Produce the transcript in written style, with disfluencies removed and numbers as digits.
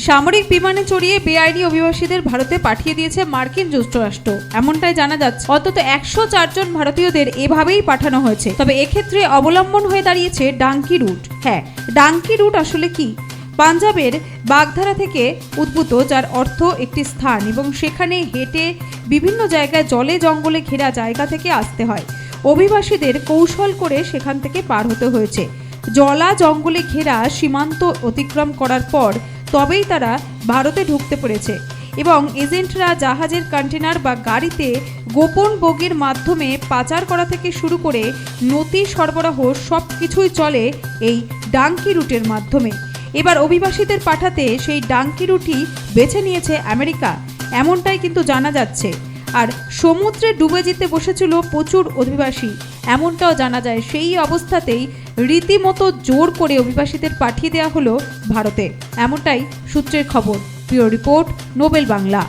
সামরিক বিমানে চড়িয়ে বেআইনি অভিবাসীদের ভারতে পাঠিয়ে দিয়েছে মার্কিন যুক্তরাষ্ট্র, এমনটাই জানা যাচ্ছে। অন্তত 104 জন ভারতীয়দের এভাবেই পাঠানো হয়েছে। তবে এক্ষেত্রে অবলম্বন হয়ে দাঁড়িয়েছে ডাঙ্কি রুট। হ্যাঁ, ডাঙ্কি রুট আসলে কি? পাঞ্জাবের বাগধারা থেকে উদ্ভূত, যার অর্থ একটি স্থান, এবং সেখানে হেঁটে বিভিন্ন জায়গায় জলে জঙ্গলে ঘেরা জায়গা থেকে আসতে হয়। অভিবাসীদের কৌশল করে সেখান থেকে পার হতে হয়েছে। জলা জঙ্গলে ঘেরা সীমান্ত অতিক্রম করার পর তবেই তারা ভারতে ঢুকতে পেরেছে, এবং এজেন্টরা জাহাজের কন্টেনার বা গাড়িতে গোপন বগির মাধ্যমে পাচার করা থেকে শুরু করে নথি সরবরাহ সব কিছুই চলে এই ডাঙ্কি রুটের মাধ্যমে। এবার অভিবাসীদের পাঠাতে সেই ডাঙ্কি রুটই বেছে নিয়েছে আমেরিকা, এমনটাই কিন্তু জানা যাচ্ছে। আর সমুদ্রে ডুবে যেতে বসেছিল প্রচুর অভিবাসী, এমনটাও জানা যায়। সেই অবস্থাতেই রীতিমতো জোর করে অভিবাসীদের পাঠিয়ে দেওয়া হলো ভারতে, এমনটাই সূত্রের খবর। Bureau report, Nobel Bangla.